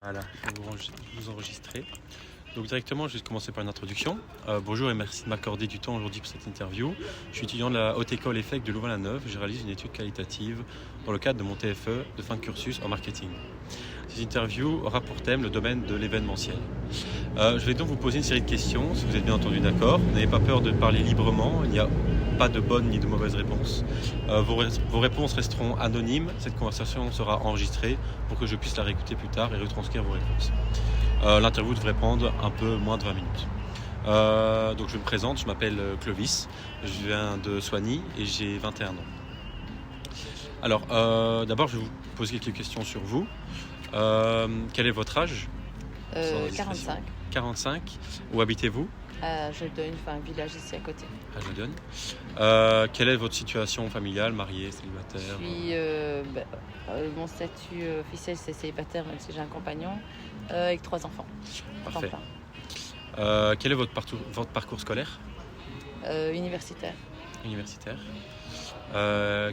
Voilà, je vais vous enregistrer. Donc directement, je vais commencer par une introduction. Bonjour et merci de m'accorder du temps aujourd'hui pour cette interview. Je suis étudiant de la Haute École EFEC de Louvain-la-Neuve. Je réalise une étude qualitative dans le cadre de mon TFE de fin de cursus en marketing. Cette interview aura pour thème le domaine de l'événementiel. Je vais donc vous poser une série de questions, si vous êtes bien entendu d'accord. N'ayez pas peur de parler librement, il n'y a pas de bonnes ni de mauvaises réponses. Vos réponses resteront anonymes. Cette conversation sera enregistrée pour que je puisse la réécouter plus tard et retranscrire vos réponses. L'interview devrait prendre un peu moins de 20 minutes. Donc je me présente, je m'appelle Clovis, je viens de Soigny et j'ai 21 ans. Alors d'abord je vais vous poser quelques questions sur vous. Quel est votre âge? 45. 45. Où habitez-vous? Je donne un village ici à côté. À Jeudonne. Quelle est votre situation familiale, mariée, célibataire? Mon statut officiel c'est célibataire même si j'ai un compagnon avec 3 enfants. Parfait. Quel est votre parcours scolaire? Universitaire. Universitaire.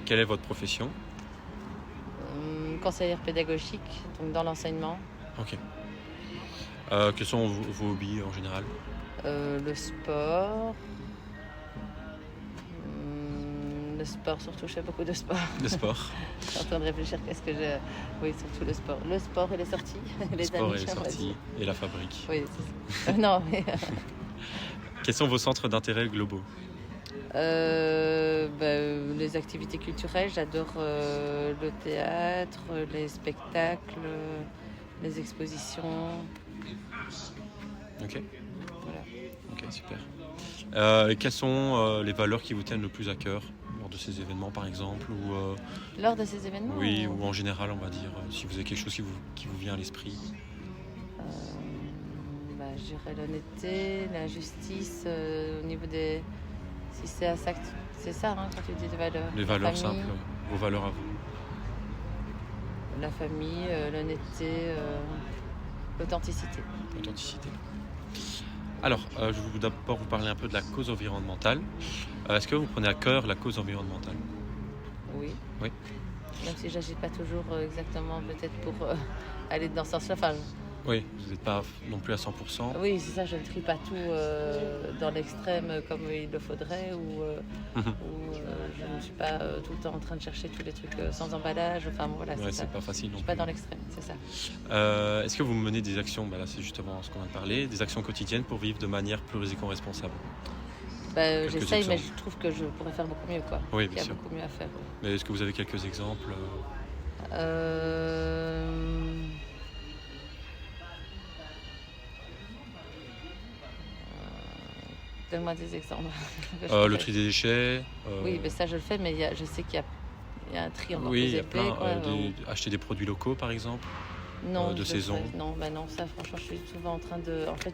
Quelle est votre profession? Conseillère pédagogique, donc dans l'enseignement. Ok. Quels sont vos hobbies en général? Le sport. Le sport surtout, je fais beaucoup de sport. Le sport. Je suis en train de réfléchir qu'est-ce que j'ai. Oui, surtout le sport. Le sport et les sorties. Le sport et les sorties et la fabrique. Oui, c'est ça. Non, mais... Quels sont vos centres d'intérêt globaux? Les activités culturelles, j'adore le théâtre, les spectacles, les expositions. Ok. Voilà. Ok, super. Et quelles sont les valeurs qui vous tiennent le plus à cœur lors de ces événements, par exemple, ou Lors de ces événements? oui, ou en général, on va dire, si vous avez quelque chose qui vous vient à l'esprit. Je dirais l'honnêteté, la justice, au niveau des... Si c'est à ça que c'est ça, hein, quand tu dis des valeurs. Les valeurs simples, vos valeurs à vous. La famille, l'honnêteté, l'authenticité. Authenticité. Alors, je vais d'abord vous parler un peu de la cause environnementale. Est-ce que vous prenez à cœur la cause environnementale? Oui. Oui. Même si j'agis pas toujours exactement peut-être pour aller dans ce sens-là. Enfin, Oui, vous n'êtes pas non plus à 100%. oui, c'est ça, je ne trie pas tout dans l'extrême comme il le faudrait ou je ne suis pas tout le temps en train de chercher tous les trucs sans emballage. Enfin, voilà, Ouais, c'est ça. c'est pas facile Je non suis plus. pas dans l'extrême, c'est ça. Est-ce que vous menez des actions, là c'est justement ce qu'on vient de parler, des actions quotidiennes pour vivre de manière plus éco-responsable? J'essaye, mais exemples. je trouve que je pourrais faire beaucoup mieux, quoi. Oui, Il y bien a sûr. beaucoup mieux à faire. Mais est-ce que vous avez quelques exemples? Donne-moi des exemples. Le tri des déchets. Oui, mais ça je le fais, mais je sais qu'il y a un tri encore Oui, plus il y a élevé. plein. Quoi, Acheter des produits locaux, par exemple. non, de je le saison. fais. Non, non, ça franchement, je suis souvent en train de... En fait,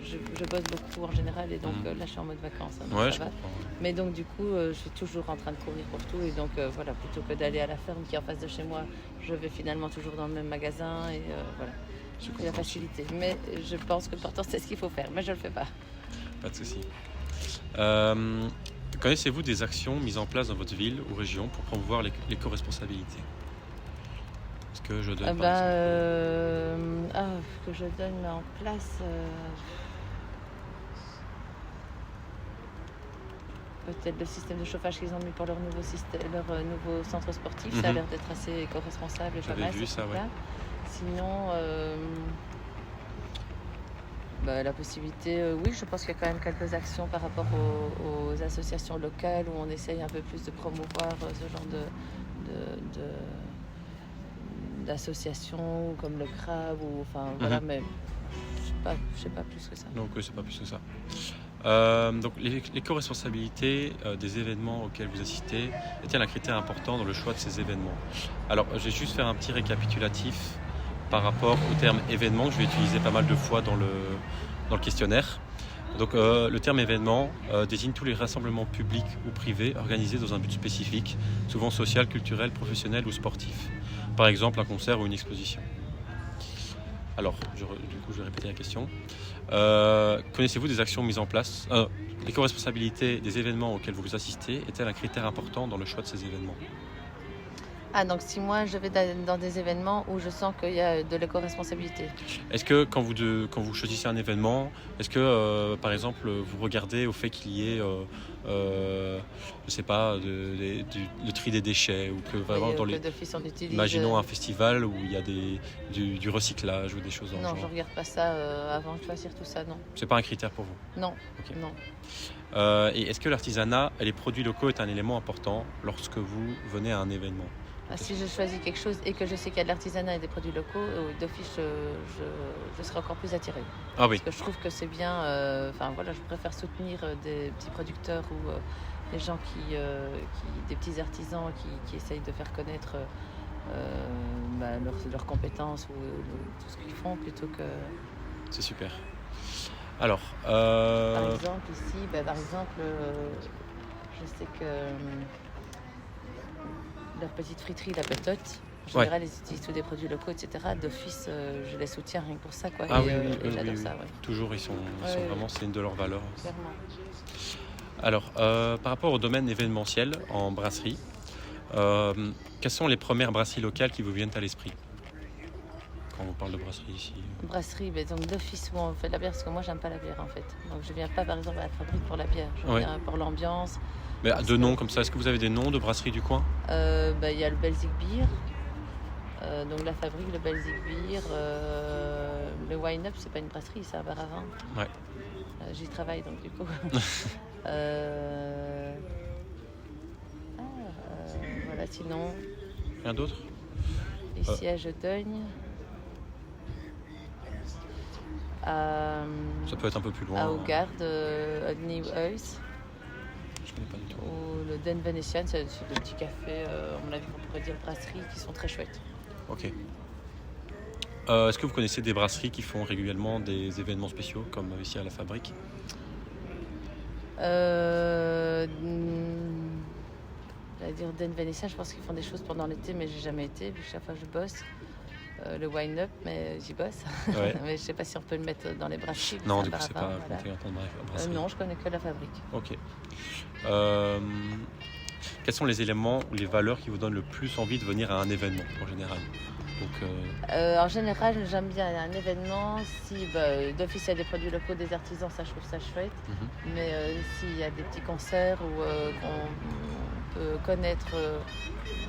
je bosse beaucoup en général et donc là, je suis en mode vacances. Hein, donc Ouais, ça je va. comprends. Mais donc du coup, je suis toujours en train de courir pour tout et donc voilà, plutôt que d'aller à la ferme qui est en face de chez moi, je vais finalement toujours dans le même magasin et voilà. Je C'est la comprends. facilité. Mais je pense que pourtant c'est ce qu'il faut faire, mais je le fais pas. Pas de souci. Connaissez-vous des actions mises en place dans votre ville ou région pour promouvoir l'éco-responsabilité? Est-ce que je donne par exemple Que je donne en place. Peut-être le système de chauffage qu'ils ont mis pour leur nouveau centre sportif, ça a l'air d'être assez éco-responsable et pas J'avais mal. vu ce ça, truc-là. ouais. Sinon, la possibilité, oui, je pense qu'il y a quand même quelques actions par rapport aux associations locales où on essaye un peu plus de promouvoir ce genre d'associations comme le CRAB ou voilà, mais je sais pas plus que ça. Donc c'est pas plus que ça. Donc l'éco-responsabilité des événements auxquels vous assistez est-elle un critère important dans le choix de ces événements? Alors je vais juste faire un petit récapitulatif par rapport au terme événement que je vais utiliser pas mal de fois dans le questionnaire. Donc le terme événement désigne tous les rassemblements publics ou privés organisés dans un but spécifique, souvent social, culturel, professionnel ou sportif. Par exemple un concert ou une exposition. Alors, du coup, je vais répéter la question. Connaissez-vous des actions mises en place? L'éco-responsabilité des événements auxquels vous assistez est-elle un critère important dans le choix de ces événements? Ah, donc si moi je vais dans des événements où je sens qu'il y a de l'éco-responsabilité. Est-ce que quand vous choisissez un événement, est-ce que par exemple vous regardez au fait qu'il y ait, je sais pas, le tri des déchets ou que vraiment dans Que les, d'office on utilise. imaginons un festival où il y a du recyclage ou des choses dans le Non, genre. je regarde pas ça avant de choisir tout ça, non. C'est pas un critère pour vous. Non, Ok. non. Et est-ce que l'artisanat et les produits locaux est un élément important lorsque vous venez à un événement? Ah, si je choisis quelque chose et que je sais qu'il y a de l'artisanat et des produits locaux, d'office, je serai encore plus attirée. Ah oui, Parce que je trouve que c'est bien. Enfin voilà, je préfère soutenir des petits producteurs ou des gens des petits artisans qui essayent de faire connaître leurs compétences ou tout ce qu'ils font plutôt que. c'est super. Alors, Par exemple ici, je sais que leur petite friterie, la Petote. En Ouais. général, ils utilisent tous des produits locaux, etc. D'office, je les soutiens rien que pour ça, quoi. ah et oui, et j'adore oui. ça, ouais. Toujours, ils sont Ouais. vraiment, c'est une de leurs valeurs. Clairement. Alors, par rapport au domaine événementiel en brasserie, quelles sont les premières brasseries locales qui vous viennent à l'esprit quand on parle de brasserie ici? Brasserie, mais donc d'office où on fait de la bière, parce que moi j'aime pas la bière en fait. Donc je viens pas par exemple à la fabrique pour la bière, je Ouais. viens pour l'ambiance. Mais Parce de que- noms comme ça, est-ce que vous avez des noms de brasseries du coin? Il y a le Belzic Beer, donc la fabrique, le Belzic Beer, le Wine Up, c'est pas une brasserie, c'est un bar à vin. Ouais. J'y travaille donc du coup. Voilà, sinon, Rien d'autre? ici à Jodogne, à Ça peut être un peu plus loin. Hogarth, à New House, Je connais pas du tout. ou le Den Venetian, c'est des petits cafés, à mon avis, on pourrait dire brasseries, qui sont très chouettes. Ok. Est-ce que vous connaissez des brasseries qui font régulièrement des événements spéciaux comme ici à la fabrique? J'allais dire Den Venetian, je pense qu'ils font des choses pendant l'été, mais j'ai jamais été, vu que chaque fois je bosse. Le Wine Up, mais j'y bosse. Ouais. Mais je sais pas si on peut le mettre dans les brasseries. Non, c'est du un coup, bar à c'est vin, pas voilà. compté en tant que brasserie. Non, je connais que la fabrique. Ok. Quels sont les éléments ou les valeurs qui vous donnent le plus envie de venir à un événement en général? Donc, En général, j'aime bien aller à un événement. Si d'office il y a des produits locaux, des artisans, ça je trouve ça chouette. Mais s'il y a des petits concerts où on peut connaître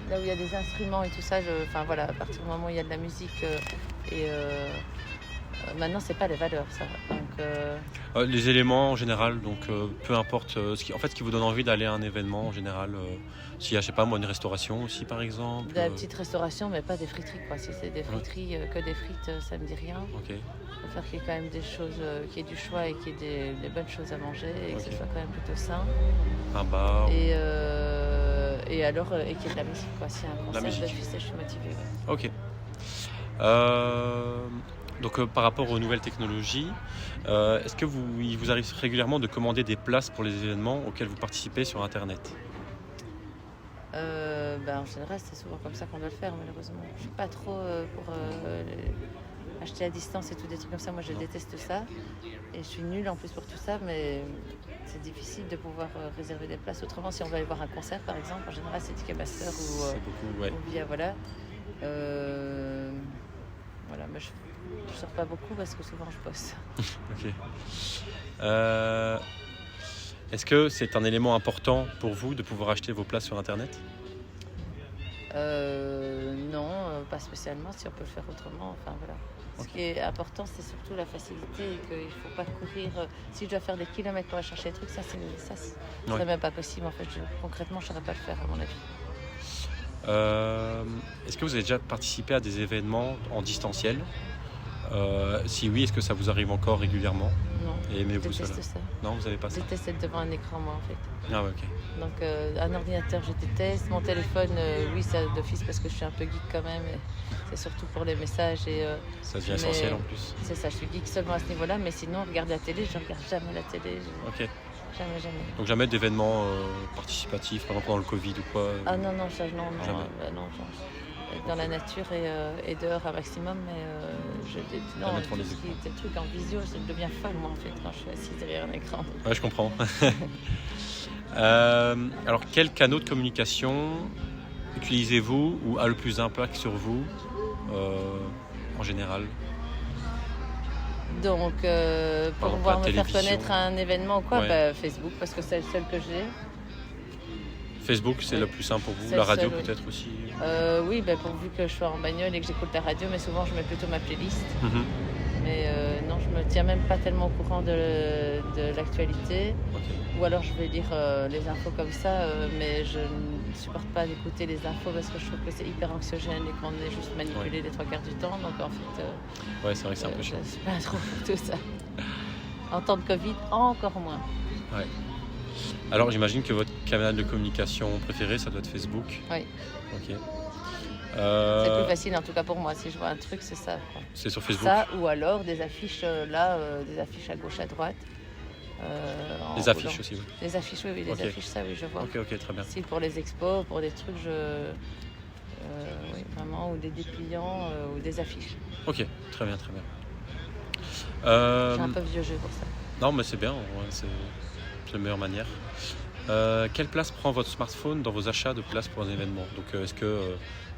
là où il y a des instruments et tout ça, enfin voilà, à partir du moment où il y a de la musique maintenant c'est pas les valeurs ça. Donc les éléments en général, donc peu importe en fait, ce qui vous donne envie d'aller à un événement en général, s'il y a, je sais pas moi, une restauration aussi par exemple. de la petite restauration, mais pas des friteries quoi. Si c'est des friteries, que des frites, ça me dit rien. Ok. Il faut faire qu'il y ait quand même des choses, qu'il y ait du choix et qu'il y ait des bonnes choses à manger et que Ok. ce soit quand même plutôt sain. Un bar. Et alors, et qu'il y ait de la musique quoi. S'il y a un concert musique. d'office, je suis motivée. Ouais. Ok. Donc par rapport aux nouvelles technologies, est-ce que il vous arrive régulièrement de commander des places pour les événements auxquels vous participez sur Internet? En général, c'est souvent comme ça qu'on doit le faire, malheureusement. Je suis pas trop pour acheter à distance et tout des trucs comme ça. Moi, je déteste ça. Et je suis nulle en plus pour tout ça, mais c'est difficile de pouvoir réserver des places. Autrement, si on veut aller voir un concert, par exemple, en général, c'est Ticketmaster C'est beaucoup, ouais. ou via, voilà. Voilà, mais je sors pas beaucoup parce que souvent, je bosse. Ok. Est-ce que c'est un élément important pour vous de pouvoir acheter vos places sur Internet? Non, pas spécialement, si on peut le faire autrement. Enfin, voilà. Ce qui est important, c'est surtout la facilité et qu'il ne faut pas courir. Si je dois faire des kilomètres pour aller chercher des trucs, ça, c'est Ouais. même pas possible. En fait, concrètement, je ne saurais pas le faire, à mon avis. Est-ce que vous avez déjà participé à des événements en distanciel? Si oui, est-ce que ça vous arrive encore régulièrement? Non, Et je aimez-vous déteste cela? ça. Non, vous n'avez pas Je ça? déteste être devant un écran, moi, en fait. Ah ouais, ok. Donc, un ordinateur, je déteste. Mon téléphone, oui, ça d'office parce que je suis un peu geek quand même. Et c'est surtout pour les messages. Et, Ça devient mais essentiel en plus. c'est ça, je suis geek seulement à ce niveau-là. Mais sinon, regarder la télé, je ne regarde jamais la télé. Ok. Jamais, jamais. Donc jamais d'événements participatifs, par exemple pendant le Covid ou quoi? Ah non, non, ça, non, non. Jamais. Non, être dans la nature et dehors un maximum, mais non, Jamais devant tout les ce qui est des trucs en visio, je deviens folle, moi, en fait, quand je suis assise derrière un écran. Ouais, je comprends. Alors, quels canaux de communication utilisez-vous ou a le plus d'impact sur vous en général? Donc, pour exemple, pouvoir la me faire télévision. connaître un événement ou quoi, Ouais. bah, Facebook, parce que c'est le seul que j'ai. Facebook, c'est Oui. le plus simple pour vous. C'est La le radio seul, oui. peut-être aussi. Oui, bah, pourvu que je sois en bagnole et que j'écoute la radio, mais souvent je mets plutôt ma playlist. Mhm. Mais non, je me tiens même pas tellement au courant de l'actualité. Ok. Ou alors je vais lire les infos comme ça, mais je ne supporte pas d'écouter les infos parce que je trouve que c'est hyper anxiogène et qu'on est juste manipulé les 3 quarts du temps. Donc en fait, Ouais, c'est vrai que c'est un peu je chiant. suis pas trop pour tout ça. En temps de Covid, encore moins. Ouais. Alors j'imagine que votre canal de communication préféré, ça doit être Facebook. Oui. Ok. C'est plus facile en tout cas pour moi. Si je vois un truc, c'est ça, quoi. C'est sur Facebook. Ça ou alors des affiches des affiches à gauche, à droite. En Les affiches roulant. aussi, oui. Les affiches, oui, les Ok. affiches, ça, oui, je vois. Ok, très bien. Si pour les expos, pour des trucs, oui, vraiment, ou des dépliants, ou des affiches. Ok, très bien, très bien. Je suis un peu vieux jeu pour ça. Non, mais c'est bien, ouais, c'est la meilleure manière. Quelle place prend votre smartphone dans vos achats de places pour un événement? Donc, est-ce que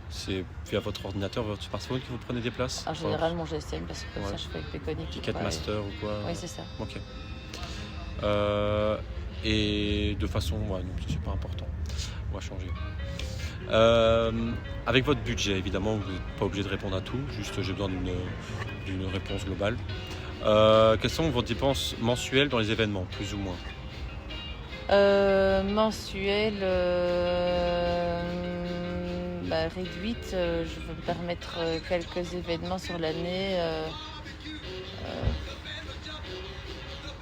c'est via votre ordinateur, votre smartphone que vous prenez des places? En général, mon GSM, parce que Ouais. ça, je fais avec Péconic. Ticketmaster ou quoi? Oui, c'est ça. Ok. Et de façon, ouais, donc c'est pas important. On va changer. Avec votre budget, évidemment, vous n'êtes pas obligé de répondre à tout. Juste, j'ai besoin d'une réponse globale. Quelles sont vos dépenses mensuelles dans les événements, plus ou moins? Mensuel, réduite. Je veux me permettre quelques événements sur l'année.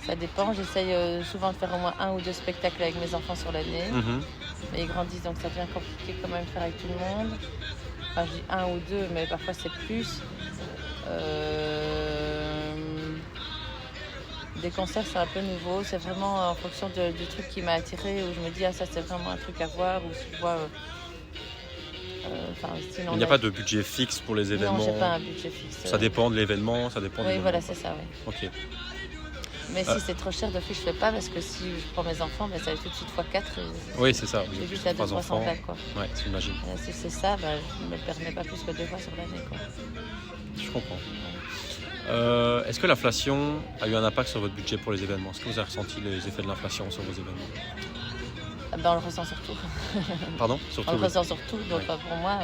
Ça dépend. J'essaye souvent de faire au moins 1 ou 2 spectacles avec mes enfants sur l'année. Mhm. Mais ils grandissent, donc ça devient compliqué quand même de faire avec tout le monde. Enfin, je dis 1 ou 2, mais parfois c'est plus. Des concerts, c'est un peu nouveau. C'est vraiment en fonction du truc qui m'a attirée, où je me dis, ah, ça c'est vraiment un truc à voir, ou si je vois. Sinon, Il n'y a pas de budget fixe pour les événements. Non, j'ai pas un budget fixe. Ça dépend de l'événement, ça dépend Oui, du voilà, moment. c'est ça, oui. Ok. Mais si c'est trop cher, d'office, je fais pas, parce que si je prends mes enfants, ça va être tout de suite x4. Oui, c'est ça. C'est juste à 3 200-300 enfants. balles, quoi. Ouais, j'imagine. Si c'est ça, je ne me le permets pas plus que 2 fois sur l'année, quoi. Je comprends. Est-ce que l'inflation a eu un impact sur votre budget pour les événements? Est-ce que vous avez ressenti les effets de l'inflation sur vos événements? On le ressent surtout. Pardon? Surtout, On le oui. ressent surtout. Donc Ouais. pour moi,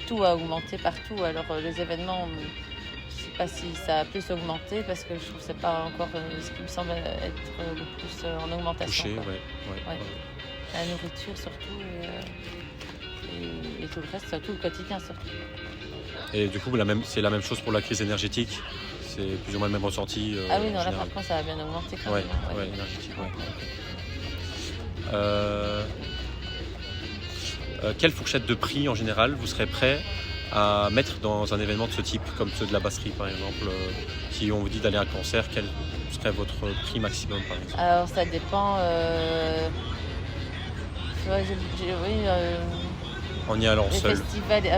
tout a augmenté partout. Alors les événements, je ne sais pas si ça a plus augmenté parce que je trouve que c'est pas encore ce qui me semble être le plus en augmentation. Touché, quoi. ouais. Ouais. La nourriture surtout et tout le reste, tout le quotidien surtout. Et du coup, c'est la même chose pour la crise énergétique? C'est plus ou moins le même ressenti Ah oui, en non, là général. par contre ça a bien augmenté quand Ouais, même. ouais, énergétique, ouais. Quelle fourchette de prix en général vous serez prêt à mettre dans un événement de ce type, comme ceux de la basserie par exemple? Si on vous dit d'aller à un concert, quel serait votre prix maximum par exemple? Alors ça dépend. En y allant Les seul. festivals, et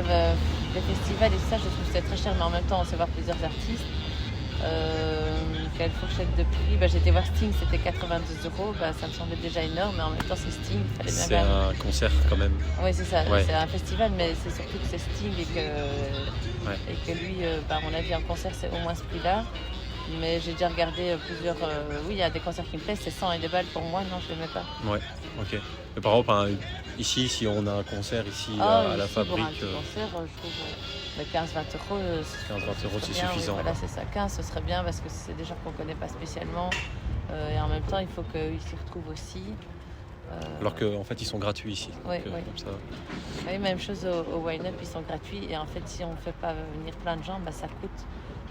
tout ça, je trouve que c'est très cher, mais en même temps, on sait voir plusieurs artistes. Quelle fourchette de prix? J'étais voir Sting, c'était 92 €. Ça me semblait déjà énorme, mais en même temps, c'est Sting. Il fallait bien C'est un concert quand même. Oui, c'est ça. Ouais. C'est un festival, mais c'est surtout que c'est Sting et que lui, à mon avis, un concert, c'est au moins ce prix-là. Mais j'ai déjà regardé plusieurs. Oui, il y a des concerts qui me plaisent, c'est 100 et des balles pour moi. Non, je ne les mets pas. Ouais, ok. Mais par exemple, ici, si on a un concert ici à la ici, fabrique, pour un petit concert, je trouve 15-20 €. 15-20 €, c'est bien, suffisant. Oui, voilà, c'est ça. 15, ce serait bien parce que c'est des gens qu'on ne connaît pas spécialement. Et en même temps, il faut qu'ils s'y retrouvent aussi. Alors qu'en fait, ils sont gratuits ici. Oui, Donc, oui. comme ça. Oui, même chose au Wine-Up, ils sont gratuits. Et en fait, si on ne fait pas venir plein de gens, ça coûte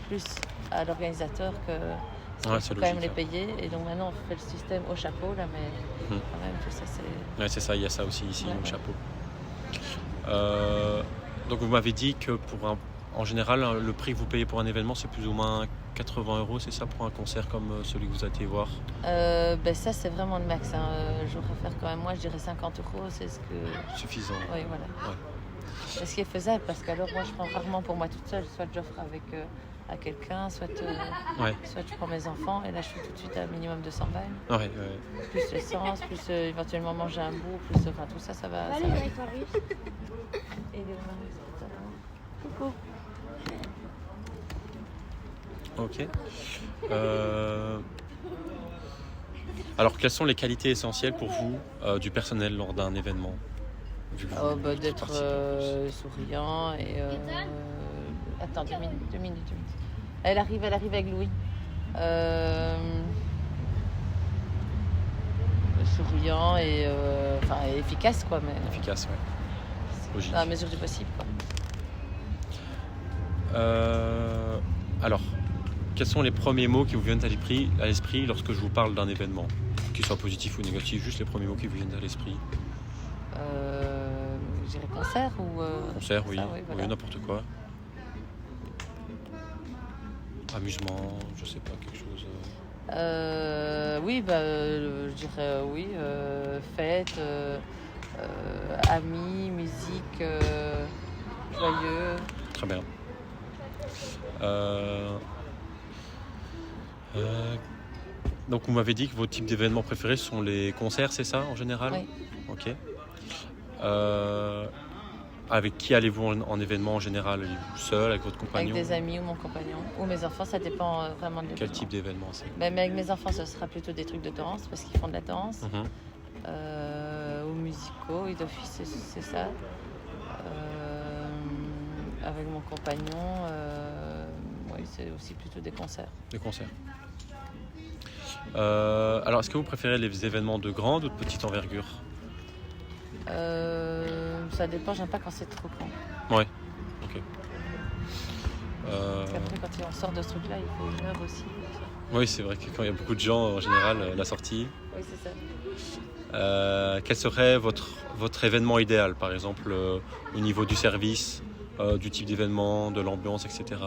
plus à l'organisateur que Ouais, il c'est faut quand même logique, les payer. Et donc maintenant, on fait le système au chapeau, là, mais quand même, tout ça, c'est... Ouais, c'est ça, il y a ça aussi ici, Ouais, au ouais. chapeau. Donc vous m'avez dit que en général, le prix que vous payez pour un événement, c'est plus ou moins 80 €, c'est ça, pour un concert comme celui que vous avez été voir? Ça, c'est vraiment le max. Je préfère quand même, moi, je dirais 50 €, c'est ce que... Suffisant. Oui, voilà. Ouais. Et ce qui est faisable, parce qu'alors moi je prends rarement pour moi toute seule, soit j'offre avec à quelqu'un, soit je prends mes enfants, et là je fais tout de suite un minimum de 100 balles. Ouais. Plus l'essence, plus éventuellement manger un bout, plus tout ça, ça va. Allez, Ça va. avec Marius. Et le Marius, c'est ça. Coucou. Ok. Alors, quelles sont les qualités essentielles pour vous du personnel lors d'un événement vu que vous D'être participez souriant et... Attends, 2 minutes. Elle arrive avec Louis. Souriant et efficace, quoi. Mais, efficace, ouais. Logique. dans la mesure du possible, quoi. Alors, quels sont les premiers mots qui vous viennent à l'esprit lorsque je vous parle d'un événement, qu'il soit positif ou négatif, juste les premiers mots qui vous viennent à l'esprit? Je dirais concert ou... Concert, oui. Ça, oui, voilà. Oui, n'importe quoi. Amusement, je sais pas, quelque chose. Oui, je dirais oui. Fête, amis, musique, joyeux. Très bien. Donc vous m'avez dit que vos types d'événements préférés sont les concerts, c'est ça en général? Oui. Ok. Avec qui allez-vous en événement en général? Allez-vous seul, avec votre compagnon? Avec des amis ou mon compagnon. Ou mes enfants, ça dépend vraiment de l'événement. Quel type d'événement c'est? Mais avec mes enfants, ce sera plutôt des trucs de danse, parce qu'ils font de la danse. Ou musicaux, et d'office, c'est ça. Avec mon compagnon, oui, c'est aussi plutôt des concerts. Des concerts. Alors, est-ce que vous préférez les événements de grande ou de petite envergure? Ça dépend, j'aime pas quand c'est trop grand. Ouais, ok. Après, quand on sort de ce truc-là, il faut 1 heure aussi. Oui, c'est vrai que quand il y a beaucoup de gens, en général, la sortie. Oui, c'est ça. Quel serait votre événement idéal, par exemple, au niveau du service, du type d'événement, de l'ambiance, etc.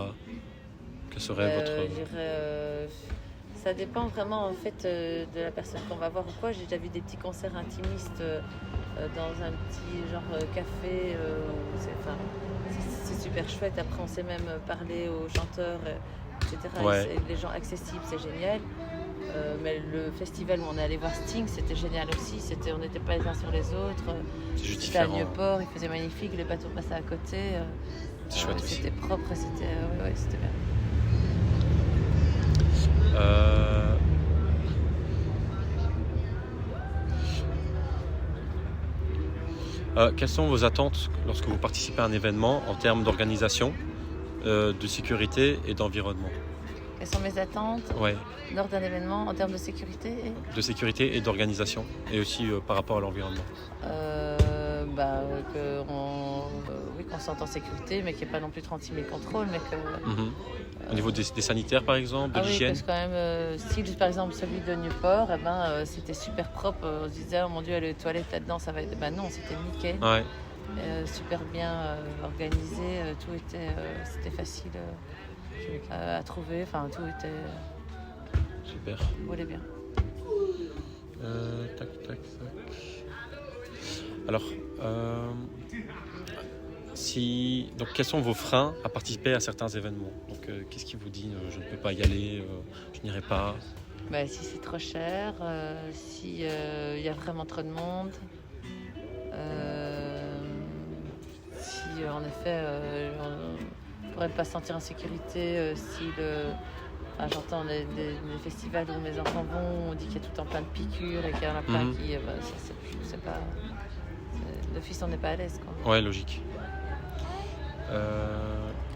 Quel serait votre... Je dirais, ça dépend vraiment en fait de la personne qu'on va voir ou quoi. J'ai déjà vu des petits concerts intimistes dans un petit genre café. C'est super chouette. Après, on sait même parler aux chanteurs, etc. Ouais. Les gens accessibles, c'est génial. Mais le festival où on est allé voir Sting, c'était génial aussi. On n'était pas les uns sur les autres. C'est juste C'était à différent. Nieuport, il faisait magnifique, les bateaux passaient à côté. C'est chouette aussi. C'était propre, c'était bien. Quelles sont vos attentes lorsque vous participez à un événement en termes d'organisation, de sécurité et d'environnement? Quelles sont mes attentes Ouais, lors d'un événement en termes de sécurité de sécurité et d'organisation, et aussi par rapport à l'environnement. Qu'on se sente en sécurité, mais qu'il n'y ait pas non plus 36 000 contrôles, mais que... Au niveau des sanitaires, par exemple, de oui, l'hygiène? parce que quand même, si par exemple celui de Nieuport, c'était super propre. On se disait, oh mon Dieu, les toilettes là-dedans, ça va être... Non, c'était nickel. Ouais, Super bien organisé, tout était... c'était facile à trouver, enfin tout était... super. volait bien. Tac. Alors, donc, quels sont vos freins à participer à certains événements? Donc, qu'est-ce qui vous dit je ne peux pas y aller, je n'irai pas? Si c'est trop cher, si y a vraiment trop de monde, si en effet on ne pourrait pas se sentir en sécurité, j'entends des festivals où mes enfants vont, on dit qu'il y a tout le temps plein de piqûres et qu'il y en a plein qui... c'est pas... D'office, on n'est pas à l'aise, quoi. Ouais, logique.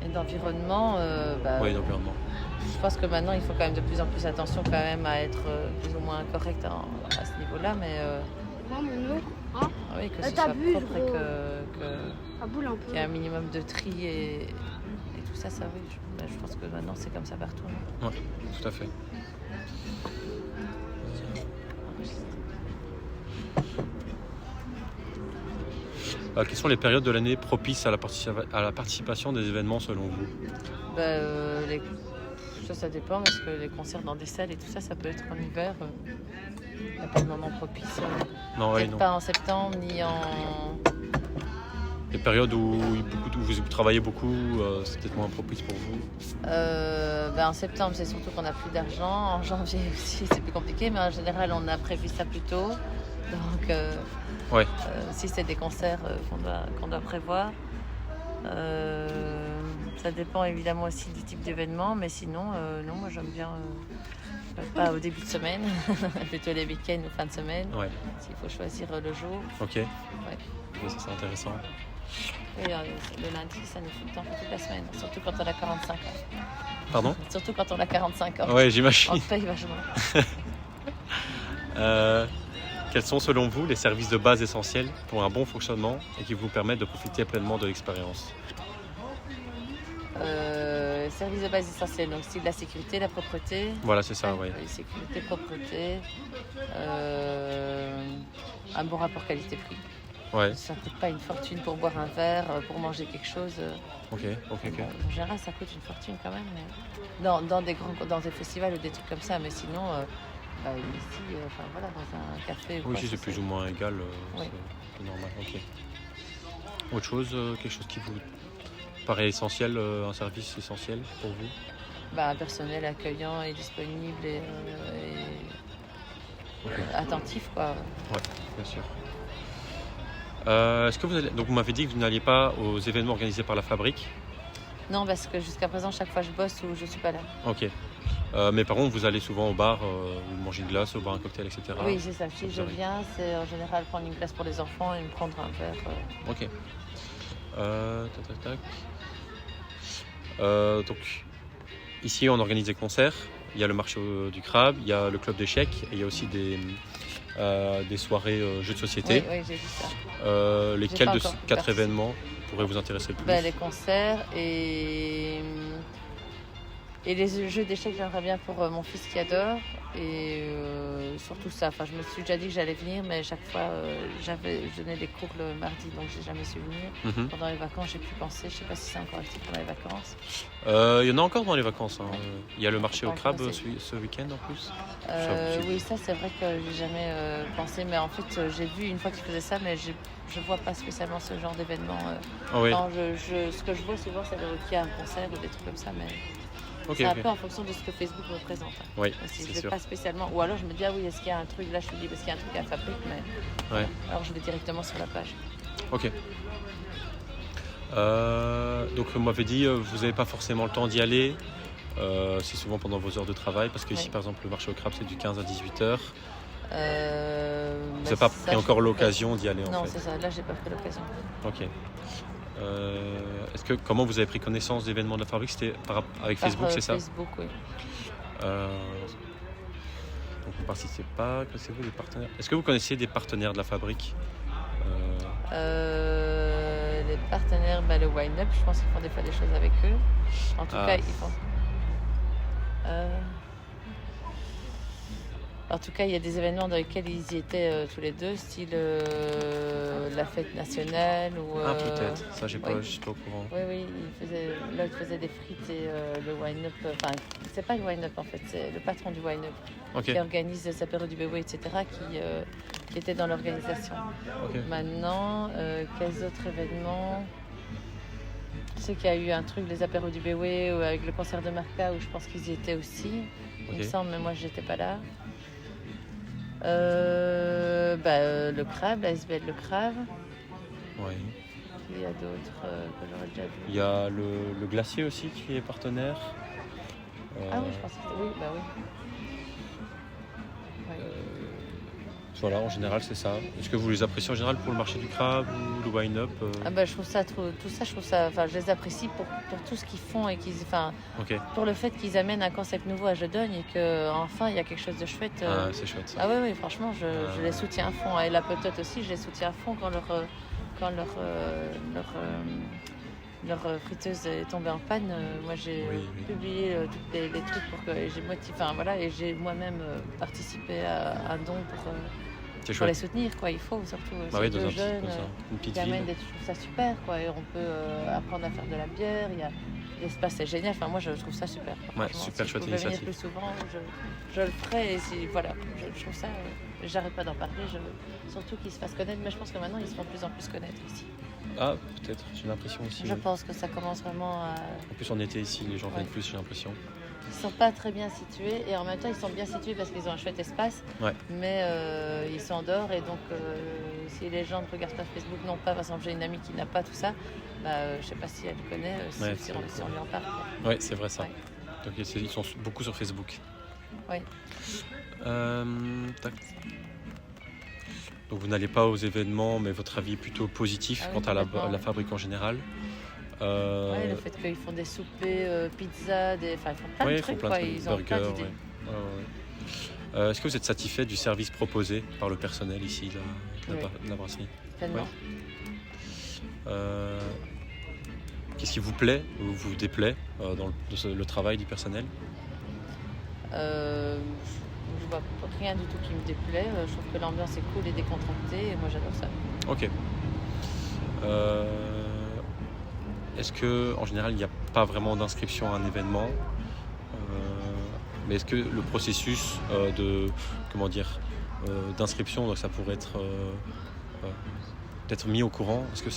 Et d'environnement, Oui, l'environnement. je pense que maintenant, il faut quand même de plus en plus attention quand même à être plus ou moins correct à ce niveau-là, mais Moi, mon nom, hein, oui, que ce soit t'abuses, propre et gros. que à boule un peu. qu'il y ait un minimum de tri et tout ça, oui. Je pense que maintenant, c'est comme ça partout. Ouais, tout à fait. Quelles sont les périodes de l'année propices à la participation des événements selon vous? Ça dépend, parce que les concerts dans des salles et tout ça, ça peut être en hiver. Il n'y a pas de moment propice. Non, Peut-être pas en septembre, ni en... Les périodes où vous travaillez beaucoup, c'est peut-être moins propice pour vous. En septembre, c'est surtout qu'on n'a plus d'argent. En janvier aussi, c'est plus compliqué, mais en général, on a prévu ça plus tôt. Donc, Ouais. si c'est des concerts qu'on doit prévoir. Ça dépend évidemment aussi du type d'événement, mais sinon, non, moi j'aime bien pas au début de semaine, plutôt les week-ends ou fin de semaine, Ouais. s'il faut choisir le jour. Ok. Ok, ça c'est intéressant. Et le lundi, ça nous fout le temps pour toute la semaine, surtout quand on a 45 ans. Pardon? Surtout quand on a 45 ans. Ouais, On j'imagine. paye vachement. Quels sont selon vous les services de base essentiels pour un bon fonctionnement et qui vous permettent de profiter pleinement de l'expérience? Services de base essentiels, donc c'est de la sécurité, la propreté. Voilà, c'est ça, oui. Sécurité, propreté, un bon rapport qualité-prix. Ouais, Ça ne coûte pas une fortune pour boire un verre, pour manger quelque chose. ok. En général, ça coûte une fortune quand même. Mais dans des festivals ou des trucs comme ça, mais sinon, ici, voilà, dans un café. Oui, ici c'est plus ou moins égal, Oui. c'est normal, ok. Autre chose, quelque chose qui vous paraît essentiel, un service essentiel pour vous? Un personnel accueillant et disponible et attentif, quoi. Ouais, bien sûr. Est-ce que donc vous m'avez dit que vous n'alliez pas aux événements organisés par la fabrique? Non, parce que jusqu'à présent, chaque fois je bosse ou je suis pas là. Ok. Mais par contre, vous allez souvent au bar, vous mangez une glace, boire un cocktail, etc. Oui, c'est ça. Si vous je avez- viens, c'est en général prendre une glace pour les enfants et me prendre un verre. Ok. Tac. Donc, ici, on organise des concerts. Il y a le marché du crabe, il y a le club d'échecs et il y a aussi des soirées jeux de société. Oui, j'ai vu ça. Lesquels pas de encore ces 4 participé. événements pourraient vous intéresser le plus? Les concerts et les jeux d'échecs, j'aimerais bien pour mon fils qui adore. Et surtout ça. Enfin, je me suis déjà dit que j'allais venir, mais chaque fois, je donnais des cours le mardi, donc j'ai jamais su venir. Mhm. Pendant les vacances, j'ai pu penser. Je sais pas si c'est encore actif pendant les vacances. Il y en a encore dans les vacances. Hein. Il y a le marché au Pas crabe encore, ce week-end en plus. Oui, ça c'est vrai que j'ai jamais pensé, mais en fait j'ai vu une fois qu'ils faisaient ça, mais je vois pas spécialement ce genre d'événement. Ah oui, Non, ce que je vois souvent, c'est qu'il y a un concert ou des trucs comme ça, mais ok. c'est un peu en fonction de ce que Facebook me présente. Oui, Si je c'est vais sûr. pas spécialement, ou alors je me dis ah oui, est-ce qu'il y a un truc là, je suis libre, est-ce qu'il y a un truc à la fabrique, mais Ouais. alors je vais directement sur la page. Ok. Donc vous m'avez dit vous n'avez pas forcément le temps d'y aller. C'est souvent pendant vos heures de travail parce que ici Oui. par exemple le marché au crabe c'est du 15 à 18h. Vous Vous n'avez pas pris encore l'occasion d'y aller en Non, fait. c'est ça. Là, j'ai pas pris l'occasion. Ok. Comment vous avez pris connaissance d'événements de la fabrique? C'était avec Facebook, c'est ça? Facebook, oui. Donc vous ne participez pas, connaissez-vous des partenaires? Est-ce que vous connaissiez des partenaires de la fabrique? Les partenaires, le Wine Up, je pense qu'ils font des fois des choses avec eux. En tout cas, ils font. En tout cas, il y a des événements dans lesquels ils y étaient tous les deux, style la fête nationale ou. Peut-être. Ça, je oui. suis pas au courant. Oui, il faisait des frites et le Wine Up. Enfin, c'est pas le Wine Up en fait, c'est le patron du Wine Up Ok. qui organise Sapero du Béoué, etc., qui était dans l'organisation. Ok. Maintenant, quels autres événements? Je sais qu'il y a eu un truc, les apéros du Béoué, avec le concert de Marca, où je pense qu'ils y étaient aussi. Il me Ok. semble, mais moi, j'étais pas là. Le crabe, la SBL Le Crabe. Ouais. Il y a d'autres que j'aurais déjà vu. Il y a le glacier aussi qui est partenaire. Ah oui, je pense que c'était... Oui, oui. Oui. Voilà, en général, c'est ça. Est-ce que vous les appréciez en général pour le marché du crabe ou le wine-up Je trouve ça, tout ça, je les apprécie pour tout ce qu'ils font et Ok. pour le fait qu'ils amènent un concept nouveau à Jedogne et qu'enfin il y a quelque chose de chouette. C'est chouette ça. Ah oui, franchement, je les soutiens à fond. Et la Petote aussi, je les soutiens à fond quand leur friteuse est tombée en panne. Moi, j'ai publié tous les trucs pour que j'ai motivé. Et j'ai moi-même participé à un don pour les soutenir, quoi. Il faut surtout ces deux jeunes une petite qui amènent ville. je trouve ça super, quoi. Et on peut apprendre à faire de la bière. L'espace c'est génial. Enfin, moi, je trouve ça super. Ouais, super si chouette je pouvais venir initiative. plus souvent, je le ferais. Et je trouve ça. J'arrête pas d'en parler. Surtout qu'ils se fassent connaître. Mais je pense que maintenant, ils se font de plus en plus connaître ici. Ah, peut-être, j'ai l'impression aussi. Je pense que ça commence vraiment à... En plus, en été ici, les gens viennent Ouais. plus, j'ai l'impression. Ils sont pas très bien situés et en même temps ils sont bien situés parce qu'ils ont un chouette espace. Ouais. Mais ils sont dehors et donc si les gens ne regardent pas Facebook, non pas, par exemple j'ai une amie qui n'a pas tout ça, je sais pas si elle connaît, si on lui en parle. Oui, c'est vrai ça. Ouais. Donc ils sont beaucoup sur Facebook. Oui. Tac. Donc vous n'allez pas aux événements, mais votre avis est plutôt positif Ah oui, quant à complètement. la fabrique en général. Ouais, le fait qu'ils font des soupers, pizza, enfin ils font plein Ouais, de ils font trucs, plein quoi. de trucs, Ils ont plein burgers. d'idées. Ouais. Ouais, ouais. Est-ce que vous êtes satisfait du service proposé par le personnel ici de la brasserie? Pleinement. Ouais. Qu'est-ce qui vous plaît ou vous déplaît dans le travail du personnel? Je vois rien du tout qui me déplaît. Je trouve que l'ambiance est cool et décontractée et moi j'adore ça. Ok. Est-ce que en général il n'y a pas vraiment d'inscription à un événement, mais est-ce que le processus d'inscription, donc ça pourrait être d'être mis au courant, est-ce que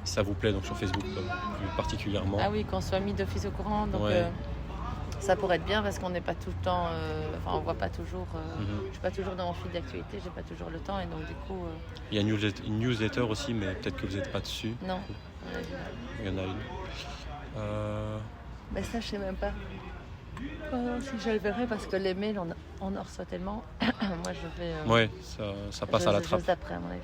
ça vous plaît donc sur Facebook plus particulièrement? Ah oui, qu'on soit mis d'office au courant, donc Ouais. ça pourrait être bien parce qu'on n'est pas tout le temps, on voit pas toujours. Mhm. Je suis pas toujours dans mon fil d'actualité, j'ai pas toujours le temps et donc du coup, Il y a une newsletter aussi, mais peut-être que vous n'êtes pas dessus. non. Il y en a une. Mais ça, je sais même pas. Si je le verrai parce que les mails, on en reçoit tellement. Moi, je vais. Ouais, ça passe à la trappe. Juste après, à mon avis.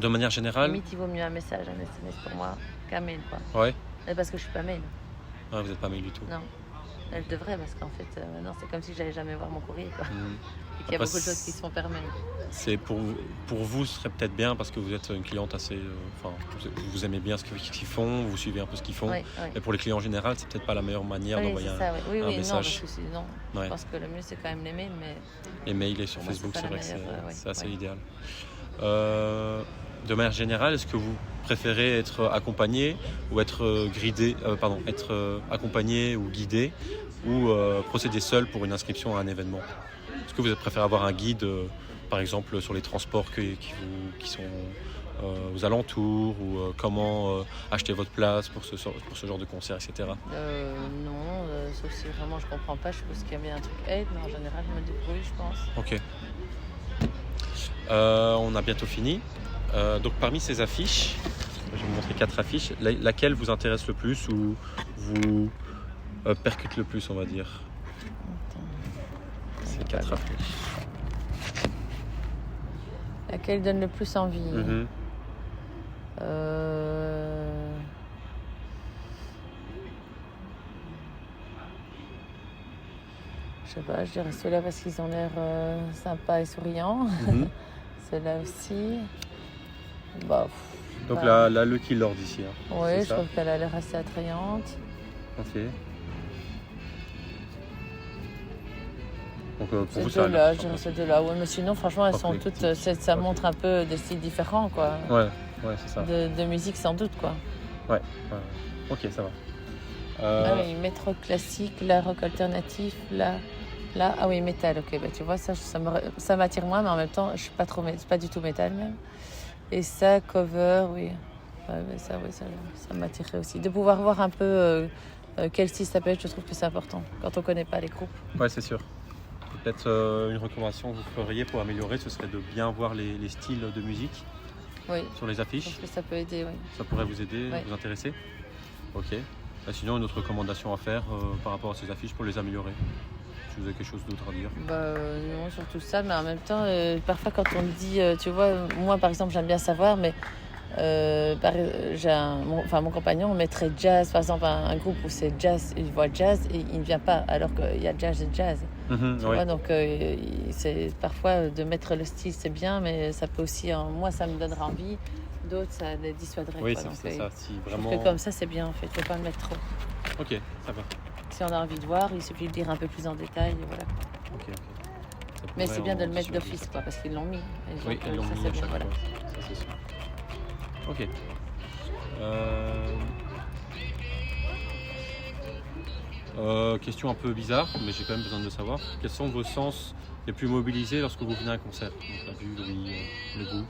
De manière générale, Limite, il vaut mieux un message, un SMS pour moi qu'un mail, quoi. ouais. Et parce que je suis pas mail. Ah, vous n'êtes pas mail du tout. Non. Elle devrait parce qu'en fait, maintenant, c'est comme si j'allais jamais voir mon courrier, quoi. Mhm. Et qu'il y a Après, beaucoup de choses qui se font par mail. C'est pour vous, ce serait peut-être bien parce que vous êtes une cliente assez. Vous aimez bien ce qu'ils font, vous suivez un peu ce qu'ils font. Oui, Et pour les clients en général, c'est peut-être pas la meilleure manière d'envoyer c'est ça, oui, un oui, non, message. parce que non. Ouais. Je pense que le mieux, c'est quand même les mails, mais Les mails et sur Pour moi, Facebook, c'est c'est pas vrai la que meilleure, ouais, c'est assez ouais. idéal. De manière générale, est-ce que vous préférez être accompagné ou être être accompagné ou guidé ou procéder seul pour une inscription à un événement? Est-ce que vous préférez avoir un guide, par exemple, sur les transports qui sont aux alentours ou comment acheter votre place pour ce genre de concert, etc. non, sauf si vraiment je comprends pas, je suppose qu'il y a bien un truc aide, mais en général, je me débrouille, je pense. Ok. On a bientôt fini. Donc parmi ces affiches, je vais vous montrer 4 affiches. Laquelle vous intéresse le plus ou vous percute le plus, on va dire? Ces 4 affiches. Laquelle donne le plus envie? Mhm. Je sais pas, je dirais ceux-là parce qu'ils ont l'air sympas et souriants. Mhm. Ceux-là aussi. Bah, Donc la Lucky Lord ici. Hein. oui, c'est je ça. trouve qu'elle a l'air assez attrayante. Ok. Donc pour Ces vous, ça a deux-là, l'air je dirais sympa. ces deux-là. Ouais, mais sinon, franchement, elles Pas sont collectif. toutes. Ça Ok. montre un peu des styles différents, quoi. Ouais, c'est ça. De musique, sans doute, quoi. Ouais. Ok, ça va. Ah oui, métro classique, là, rock alternatif, là, ah oui, métal, ok, bah tu vois, ça m'attire moins, mais en même temps, je suis pas trop, c'est pas du tout métal même. Et ça, cover, oui, ouais, mais ça m'attirerait aussi. De pouvoir voir un peu quel style ça peut être, je trouve que c'est important, quand on connaît pas les groupes. Ouais, c'est sûr. Peut-être une recommandation que vous feriez pour améliorer, ce serait de bien voir les styles de musique Oui, sur les je affiches. pense que ça peut aider, oui. Ça pourrait vous aider, Ouais. vous intéresser? Ok. Sinon, une autre recommandation à faire par rapport à ces affiches pour les améliorer? Si vous avez quelque chose d'autre à dire? Non, surtout ça, mais en même temps, parfois quand on dit, tu vois, moi par exemple, j'aime bien savoir, mais mon compagnon mettrait jazz, par exemple, un groupe où c'est jazz, il voit jazz et il ne vient pas, alors qu'il y a jazz et jazz. Tu Oui. vois, donc c'est parfois de mettre le style, c'est bien, mais ça peut aussi, moi, ça me donnera envie. D'autres, ça les dissuaderait. Oui, quoi. Donc, c'est ça. Si je trouve vraiment. que comme ça, c'est bien en fait. Il ne faut pas le mettre trop. Ok, ça va. Si on a envie de voir, il suffit de lire un peu plus en détail. Et voilà. Ok. Ça Mais pourrait c'est bien de en le mettre dissuader, d'office, ça. quoi, parce qu'ils l'ont mis. Et Oui, donc, ils l'ont ça, mis c'est à bien, chaque voilà. fois. Ça, c'est sûr. Ok. Question un peu bizarre, mais j'ai quand même besoin de le savoir. Quels sont vos sens les plus mobilisés lorsque vous venez à un concert? Donc la vue, l'ouïe, le goût.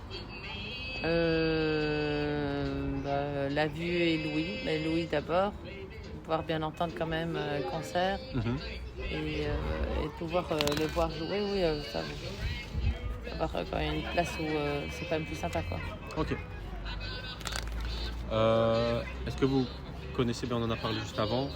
La vue et l'ouïe. Mais l'ouïe d'abord, pouvoir bien entendre quand même concert et pouvoir le voir jouer, oui, ça avoir quand même une place où c'est quand même plus sympa, quoi. Ok. Est-ce que vous connaissez, bien on en a parlé juste avant,